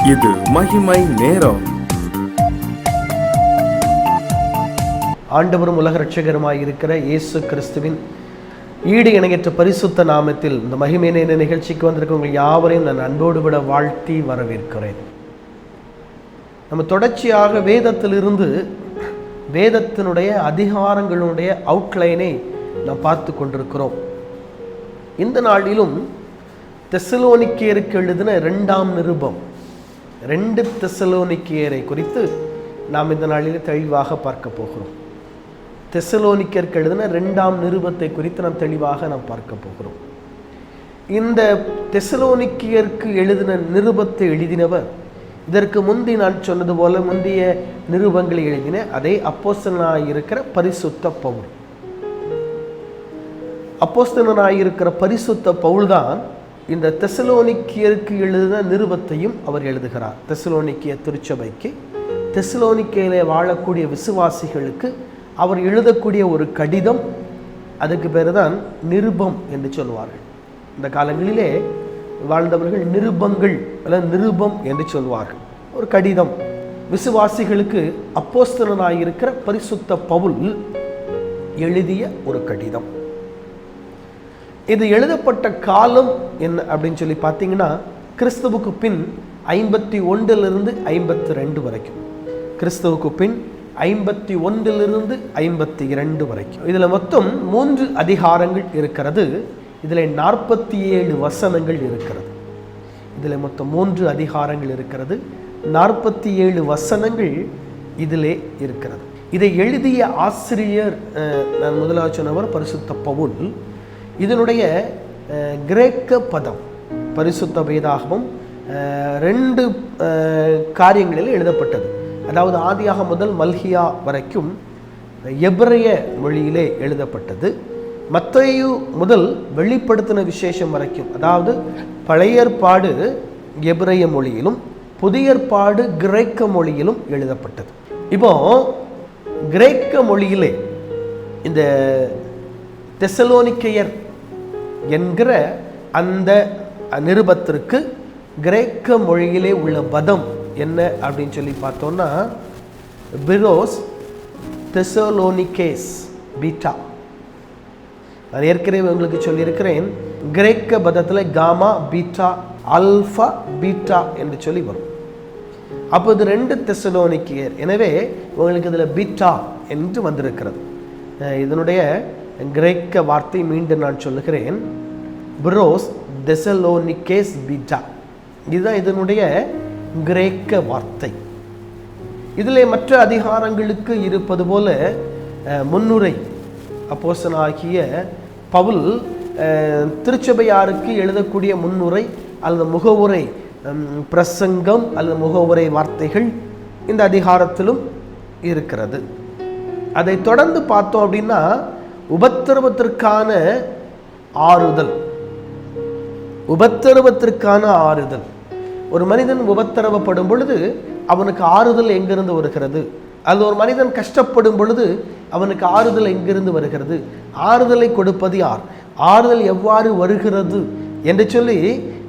இது மகிமை நேரம். ஆண்டவரும் உலக இரட்சகருமாய் இருக்கிற இயேசு கிறிஸ்துவின் ஈடு இணையற்ற பரிசுத்த நாமத்தில் இந்த மகிமை நேர நிகழ்ச்சிக்கு வந்திருக்க உங்கள் யாவரையும் நான் அன்போடு விட வாழ்த்தி வரவேற்கிறேன். நம்ம தொடர்ச்சியாக வேதத்திலிருந்து வேதத்தினுடைய அதிகாரங்களுடைய அவுட்லைனை நாம் பார்த்து கொண்டிருக்கிறோம். இந்த நாளிலும் தெசலோனிக்கேயருக்கு எழுதின 2ஆம் நிருபம் 2 தெசலோனிக்கேயரை குறித்து நாம் இந்த நாளில் தெளிவாக பார்க்க போகிறோம். தெசலோனிக்கேயருக்கு எழுதின 2ஆம் நிருபத்தை குறித்து நாம் பார்க்க போகிறோம். இந்த தெசலோனிக்கேயருக்கு எழுதின நிருபத்தை எழுதினவர் இதற்கு முந்தி நான் சொன்னது போல முந்தைய நிருபங்களை எழுதின அதே அப்போஸ்தலனாயிருக்கிற பரிசுத்த பவுல். அப்போஸ்தலனாயிருக்கிற பரிசுத்த பவுல் தான் இந்த தெசலோனிக்கேயருக்கு எழுதின நிருபத்தையும் அவர் எழுதுகிறார். தெசலோனிக்கேய திருச்சபைக்கு, தெசலோனிக்கேயிலே வாழக்கூடிய விசுவாசிகளுக்கு அவர் எழுதக்கூடிய ஒரு கடிதம், அதுக்கு பேர் தான் நிருபம் என்று சொல்வார்கள். இந்த காலங்களிலே வாழ்ந்தவர்கள் நிருபங்கள் அல்லது நிருபம் என்று சொல்வார்கள். ஒரு கடிதம், விசுவாசிகளுக்கு அப்போஸ்தலனாயிருக்கிற பரிசுத்த பவுல் எழுதிய ஒரு கடிதம். இது எழுதப்பட்ட காலம் என்ன அப்படின்னு சொல்லி பார்த்தீங்கன்னா, கிறிஸ்துவுக்கு பின் 51 52 வரைக்கும். கிறிஸ்துவுக்கு பின் 51 52 வரைக்கும். இதில் மொத்தம் 3 அதிகாரங்கள் இருக்கிறது. இதில் 47 வசனங்கள் இருக்கிறது. இதில் மொத்தம் 3 அதிகாரங்கள் இருக்கிறது, 47 வசனங்கள் இதிலே இருக்கிறது. இதை எழுதிய ஆசிரியர் நான் முதலாவது சொன்னவர் பரிசுத்த பவுல். இதனுடைய கிரேக்க பதம் பரிசுத்த வேதாகமம் 2 காரியங்களில் எழுதப்பட்டது. அதாவது ஆதியாக முதல் மல்கியா வரைக்கும் எபிரேய மொழியிலே எழுதப்பட்டது. மத்தேயு முதல் வெளிப்படுத்தின விசேஷம் வரைக்கும், அதாவது பழைய ஏற்பாடு எபிரேய மொழியிலும் புதிய ஏற்பாடு கிரேக்க மொழியிலும் எழுதப்பட்டது. இப்போ கிரேக்க மொழியிலே இந்த தெசலோனிக்கேயர் என்கிற அந்த நிருபத்திற்கு கிரேக்க மொழியிலே உள்ள பதம் என்ன அப்படின்னு சொல்லி பார்த்தோம்னா, பிரோஸ் தெசலோனிகேஸ் பீட்டா. நான் ஏற்கனவே உங்களுக்கு சொல்லியிருக்கிறேன், கிரேக்க பதத்தில் காமா பீட்டா அல்ஃபா பீட்டா என்று சொல்லி வரும். அப்போ இது 2 தெசலோனிக்கேயர். எனவே உங்களுக்கு இதில் பீட்டா என்று வந்திருக்கிறது. இதனுடைய கிரேக்க வார்த்தை மீண்டும் நான் சொல்லுகிறேன், பிரோஸ் தெசலோனிகேஸ் பீட்டா. இதுதான் இதனுடைய கிரேக்க வார்த்தை. இதில் மற்ற அதிகாரங்களுக்கு இருப்பது போல முன்னுரை அப்போஸ்தலனாகிய பவுல் திருச்சபையாருக்கு எழுதக்கூடிய முன்னுரை அல்லது முகவுரை பிரசங்கம் அல்லது முகவுரை வார்த்தைகள் இந்த அதிகாரத்திலும் இருக்கிறது. அதை தொடர்ந்து பார்த்தோம் அப்படின்னா, உபத்திரவத்திற்கான ஆறுதல். உபத்திரவத்திற்கான ஆறுதல். ஒரு மனிதன் உபத்திரவப்படும் பொழுது அவனுக்கு ஆறுதல் எங்கிருந்து வருகிறது? அது ஒரு மனிதன் கஷ்டப்படும் பொழுது அவனுக்கு ஆறுதல் எங்கிருந்து வருகிறது? ஆறுதலை கொடுப்பது யார்? ஆறுதல் எவ்வாறு வருகிறது என்று சொல்லி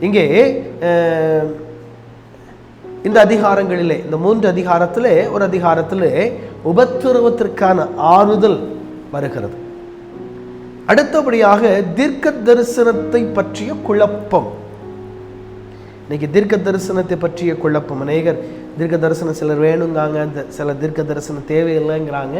இங்கே இந்த அதிகாரங்களிலே, இந்த 3 அதிகாரத்திலே ஒரு அதிகாரத்திலே உபத்திரவத்திற்கான ஆறுதல் வருகிறது. அடுத்தபடியாக தீர்க்க தரிசனத்தை பற்றிய குழப்பம். இன்னைக்கு தீர்க்க தரிசனத்தை பற்றிய குழப்பம். அநேகர் தீர்க்க தரிசனம் சிலர் வேணுங்காங்க, சில தீர்க்க தரிசனம் தேவையில்லைங்கிறாங்க.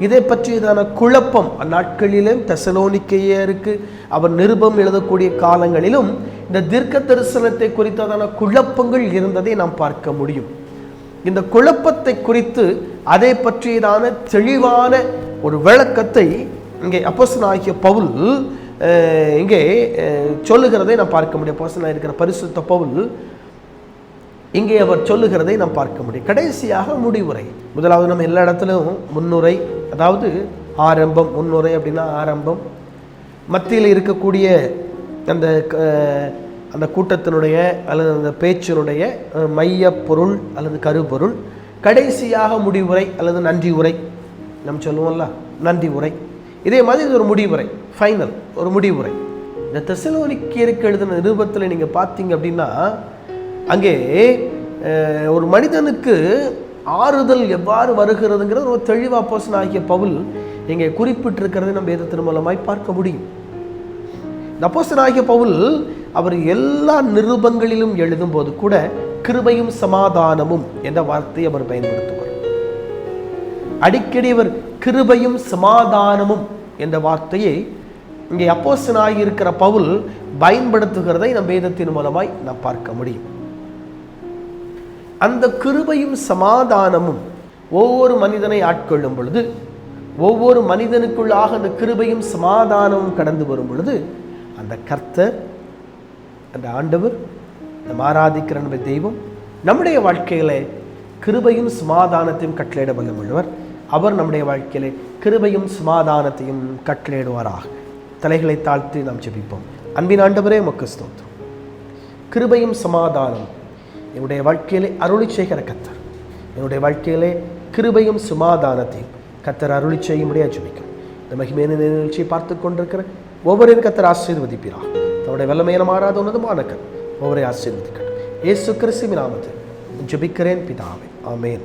இதை பற்றியதான குழப்பம் அந்நாட்களிலும் தெசலோனிக்கேயருக்கு அவர் நிருபம் எழுதக்கூடிய காலங்களிலும் இந்த தீர்க்க தரிசனத்தை குறித்ததான குழப்பங்கள் இருந்ததை நாம் பார்க்க முடியும். இந்த குழப்பத்தை குறித்து அதை பற்றியதான தெளிவான ஒரு விளக்கத்தை இங்கே அப்போஸ்தலனாகிய பவுல் இங்கே சொல்லுகிறதை நாம் பார்க்க முடியும். அப்போஸ்தலனாக இருக்கிற பரிசுத்த பவுல் இங்கே அவர் சொல்லுகிறதை நாம் பார்க்க முடியும். கடைசியாக முடிவுரை. முதலாவது நம்ம எல்லா இடத்துலையும் முன்னுரை, அதாவது ஆரம்பம். முன்னுரை அப்படின்னா ஆரம்பம். மத்தியில் இருக்கக்கூடிய அந்த கூட்டத்தினுடைய அல்லது அந்த பேச்சினுடைய மைய பொருள் அல்லது கருப்பொருள். கடைசியாக முடிவுரை அல்லது நன்றி உரை நம்ம சொல்லுவோம்ல, நன்றி உரை. இதே மாதிரி இது ஒரு முடிவுரை, ஃபைனல் ஒரு முடிவுரை. இந்த தெசலோனிக்கேயருக்கு எழுதின நிருபத்தில் நீங்கள் பார்த்தீங்க அப்படின்னா, அங்கே ஒரு மனிதனுக்கு ஆறுதல் எவ்வாறு வருகிறதுங்கிறது ஒரு தெளிவாக அப்போஸ்தலனாகிய பவுல் இங்கே குறிப்பிட்டிருக்கிறதை நம்ம வேதத்தின் மூலமாய் பார்க்க முடியும். அப்போஸ்தலனாகிய பவுல் அவர் எல்லா நிருபங்களிலும் எழுதும் போது கூட கிருபையும் சமாதானமும் என்ற வார்த்தையை அவர் பயன்படுத்துவார். அடிக்கடி அவர் கிருபையும் சமாதானமும் என்ற வார்த்தையை இங்கே அப்போஸ்தலனாகி இருக்கிற பவுல் பயன்படுத்துகிறதை நம் வேதத்தின் மூலமாய் நாம் பார்க்க முடியும். அந்த கிருபையும் சமாதானமும் ஒவ்வொரு மனிதனை ஆட்கொள்ளும் பொழுது, ஒவ்வொரு மனிதனுக்குள்ளாக அந்த கிருபையும் சமாதானமும் கடந்து வரும் பொழுது, அந்த கர்த்தர், அந்த ஆண்டவர், நம்ம ஆராதிக்கிற நம்ம தெய்வம் நம்முடைய வாழ்க்கையிலே கிருபையும் சமாதானத்தையும் கட்டளையிட வல்லவர். அவர் நம்முடைய வாழ்க்கையிலே கிருபையும் சமாதானத்தையும் கட்டளையிடுவாராக. தலைகளை தாழ்த்தி நாம் ஜெபிப்போம். அன்பின் ஆண்டவரே, உமக்கு ஸ்தோத்திரம். கிருபையும் சமாதானம் என்னுடைய வாழ்க்கையிலே அருளி செய்கிற கர்த்தர், என்னுடைய வாழ்க்கையிலே கிருபையும் சமாதானத்தையும் கர்த்தர் அருளி செய்யும்படியாக ஜெபிக்கிறோம். இந்த மகிமையான நிகழ்ச்சியை பார்த்து கொண்டிருக்கிற ஒவ்வொரு கர்த்தர் ஆசீர்வதிப்பீராக. தன்னுடைய வல்லமையான மாறாத உன்னதமான கர்த்தர் ஒவ்வொரு ஆசீர்வதிக்கட்டும். இயேசு கிறிஸ்துவின் நாமத்தில் ஜெபிக்கிறேன் பிதாவே, ஆமென்.